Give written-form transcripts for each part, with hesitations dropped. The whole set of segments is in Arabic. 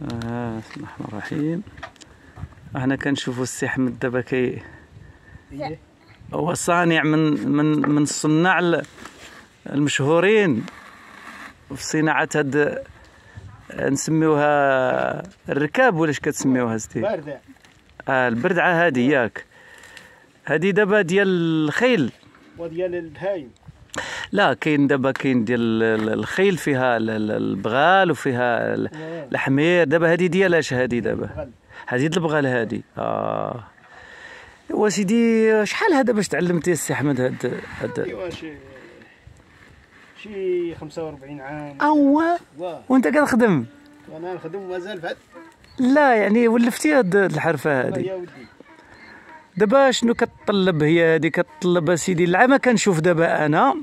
بسم الله الرحمن الرحيم. احنا كنشوفوا السي احمد دابا هو صانع من الصناع المشهورين في صناعة هاد نسميوها الركاب ولا اش كتسميوها ستي؟ بردعة. البردعة هادي ياك. هادي دابا ديال الخيل وديال البهايم. لا كاين دابا ديال الخيل فيها البغال وفيها الحمير. دابا هادي ديال اش هادي دابا؟ هادي د البغال هادي. وسيدي شحال هذا باش تعلمتي السي احمد هاد ايوا شي 45 عام. وانت كتخدم؟ وانا نخدم مازال فهاد. لا يعني ولفتي هاد الحرفه هادي. يا ودي دابا شنو كتطلب هي هادي؟ كتطلب اسيدي العامه كنشوف دابا انا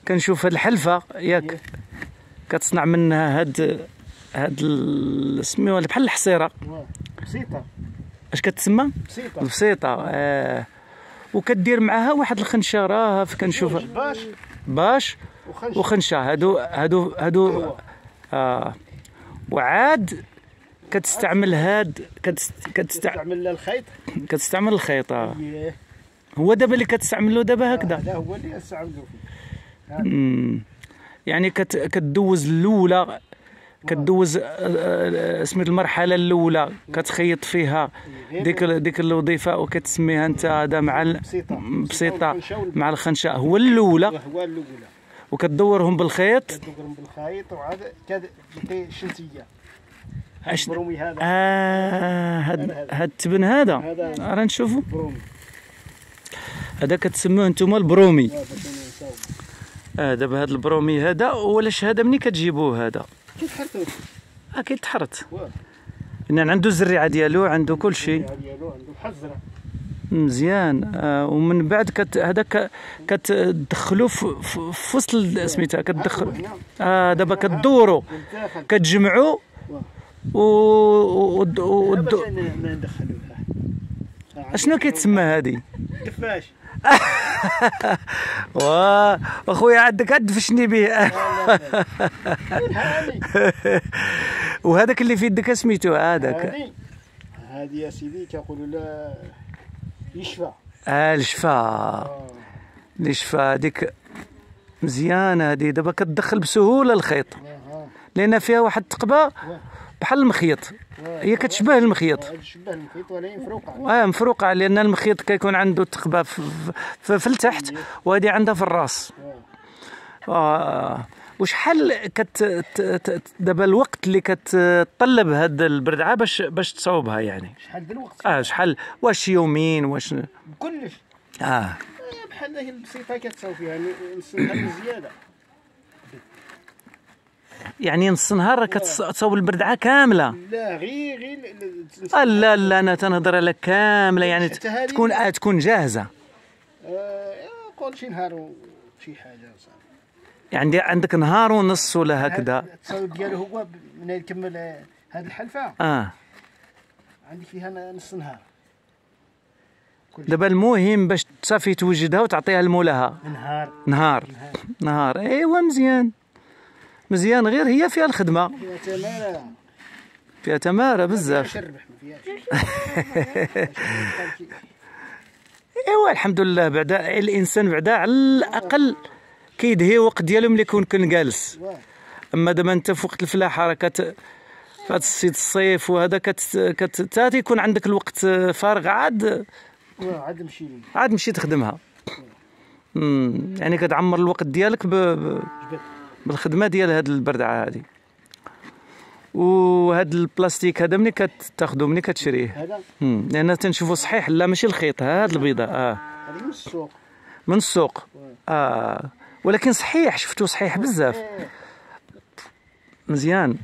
كنشوف هاد الحلفه ياك كتصنع منها هاد سميوها بحال الحصيره. بسيطه. اش كتسمى؟ بسيطه. البسيطه. وكدير معاها واحد الخنشه راه كنشوفها. باش وخنشه هادو وعاد كتستعمل كتستعمل الخيط. كتستعمل الخيط. هو دابا اللي كتستعملو دابا هكذا. هذا هو اللي كنستعملو فيه. يعني كدوز الاولى، كدوز سميت المرحله الاولى كتخيط فيها ديك الوظيفه وكتسميها انت هذا مع البسيطه مع الخنشه هو الاولى. وكتدورهم بالخيط. وعاد كتلقي شنتيه. البرومي هذا. هاد التبن هذا راه نشوفوا هذا كتسموه نتوما البرومي. دابا هاد البرومي هذا ولاش هذا منين كتجيبوه هذا؟ كيتحرثوا. كيتحرث. لان عنده الزريعه ديالو عنده كل شيء. عنده بحال الزرع. مزيان. ومن بعد هذاك كتدخلوا في وسط سميتها كتدخل. دابا كدوروا كتجمعوا باش ندخلوها. اشنو كيتسمى هادي؟ كفاش. واخويا عندك دفشني به. وهذاك اللي في يدك سميتو هذاك؟ هادي يا سيدي كيقولوا له يشفى. الشفا هذيك مزيانه هذه. دابا كتدخل بسهوله الخيط لان فيها واحد التقبه بحال المخيط. هي كتشبه المخيط. تشبه المخيط ولكن مفروقه. مفروقه لان المخيط كيكون عنده التقبه في التحت وهذه عندها في الراس. وشحال دابا الوقت اللي كتطلب هاد البردعه باش تصاوبها يعني؟ شحال د الوقت؟ شحال؟ واش يومين واش كلش؟ بحال هي البسيطه كتصاوب فيها نص نهار بزياده. يعني نص نهار كتصاوب البردعه كامله؟ لا غير لا انا تنهضر على كامله يعني تكون جاهزه. قول شي نهار وشي حاجه صافي. يعني عندك نهار ونص ولا هكذا؟ التصاوب ديالو هو من يكمل هاد الحلفه عندك فيها نص نهار. دابا المهم باش صافي توجدها وتعطيها لمولاها نهار. ايوا مزيان غير هي فيها الخدمه. فيها تماره بزاف. ايوا الحمد لله. بعدا الانسان بعدا على الاقل كيدهي وقت ديالو ملي يكون جالس. اما دابا انت في وقت الفلاحه راه في هاد الصيف وهذا يكون عندك الوقت فارغ عاد مشي تخدمها. يعني كتعمر الوقت ديالك بالخدمه ديال هاد البردعه هادي. وهاد البلاستيك هذا منين كتاخذو منين كتشريه؟ لان تنشوفو صحيح. لا ماشي الخيط هاد البيضه. هذه من السوق. ولكن صحيح شفتو صحيح بزاف. مزيان.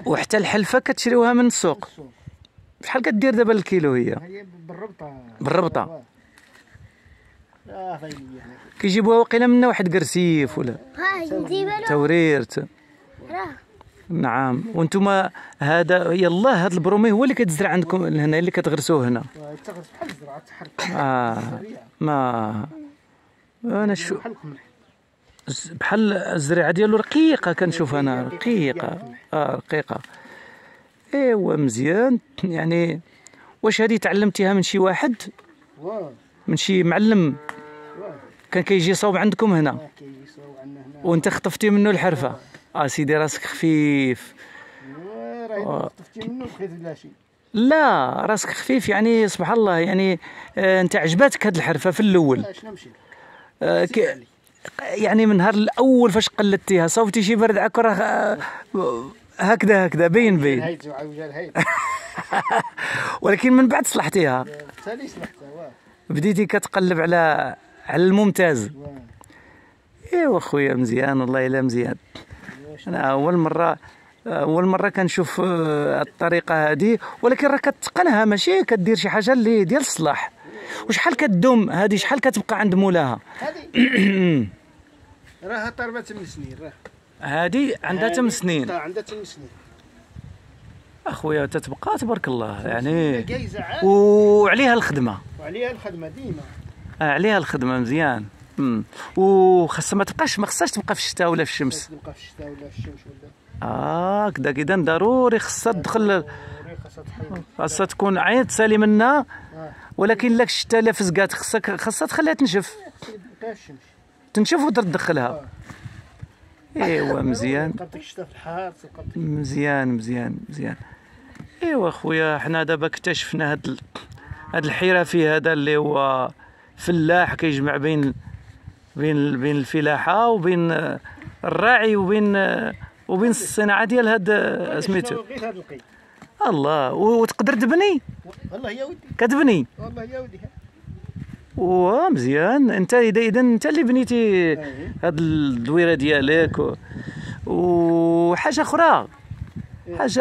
وحتى الحلفه كتشريوها من السوق. شحال كدير دابا الكيلو هي؟ بالربطه. كيجيبوها وقيله منا واحد قرسيف ولا توريرت. نعم. وانتم هذا يلاه هذا البرومي هو اللي كتزرع عندكم هنا اللي كتغرسوه هنا؟ تغرس بحال الزرعه تحرك. ما انا شو بحال الزريعه ديالو رقيقه كنشوف انا رقيقه. رقيقه. ايوا مزيان. يعني واش هذه تعلمتيها من شي واحد؟ من شي معلم كان كيجي يصاوب عندكم هنا؟ كيجي يصاوب عندنا هنا وانت خطفتي منه الحرفه؟ سيدي راسك خفيف. راهي خطفتي منه بقيت بلا شي. لا راسك خفيف يعني سبحان الله. يعني انت عجباتك هاد الحرفه في الاول؟ شنو نمشي يعني من نهار الاول فاش قلدتيها صوبتي شي برد عكر هكذا باين ولكن من بعد صلحتيها؟ ثاني صلحتها. بديتي كتقلب على الممتاز. ايوا خويا مزيان والله الا مزيان. انا اول مره كنشوف الطريقه هذه، ولكن راه كتقنها ماشي كدير شي حاجه اللي ديال الصلاح. وشحال كدوم هذه؟ شحال كتبقى عند مولاها؟ هذه راها طالبه 8 سنين. هذه عندها 8 سنين. عندها 8 سنين اخويا تتبقى تبارك الله يعني. وعليها الخدمه ديما. عليها الخدمه مزيان. وخاصها ما خصهاش تبقى في الشتاء ولا في الشمس. تبقى في الشتاء ولا في الشمس ولا. كدا اذا ضروري خصها تدخل، خاصها تكون عيط سالي منها. ولكن لاك الشتاء لا فزقات خاصها تخليها تنشف وتدخلها. ايوا مزيان. مزيان. ايوا خويا حنا دابا اكتشفنا هاد الحرفي هذا اللي هو فلاح كيجمع بين الفلاحه وبين الراعي وبين الصناعه ديال هاد سميتو. الله. وتقدر تبني؟ والله يا ودي كتبني؟ والله يا ودي. مزيان. انت اذا انت اللي بنيتي هاد الدويره ديالك. وحاجه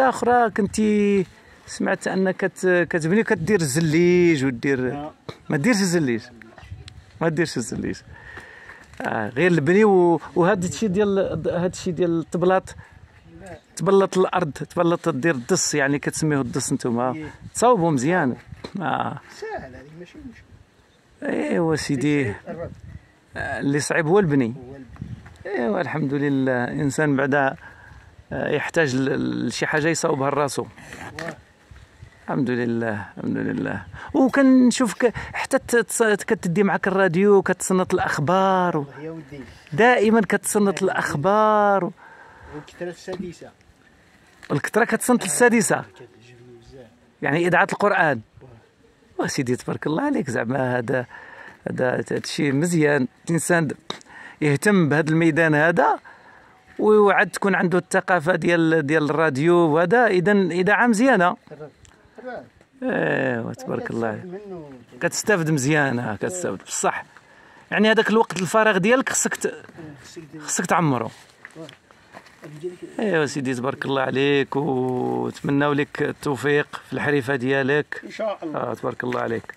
اخرى كنتي سمعت انك كتبني وكدير الزليج ودير. ما ديرش الزليج. غير البني. وهذا الشيء ديال الطبلاط. تبلط الارض، دير الدص يعني كتسميه الدص نتوما. تصاوبوا مزيان. ساهل هذيك ماشي مشكل. ايوا سيدي اللي صعيب هو البني. ايوا الحمد لله. الانسان بعدا يحتاج لشي حاجه يصاوبها لراسو. الحمد لله. وكنشوفك حتى كتدي معك الراديو كتصنت الاخبار. دائما كتصنت الاخبار. والكثره كتصنت السادسه يعني اذاعه القران. وسيدي تبارك الله عليك. زعما هذا الشيء مزيان. الانسان يهتم بهذا الميدان هذا ويوعد تكون عنده الثقافه ديال الراديو وهذا. اذا اذاعه مزيانه. ايوا تبارك الله. كتستافد مزيانه. كتستافد بصح. يعني هذاك الوقت الفراغ ديالك خصك تعمره. ايوا سيدي تبارك الله عليك. ونتمناو لك التوفيق في الحرفه ديالك ان شاء الله. تبارك الله عليك.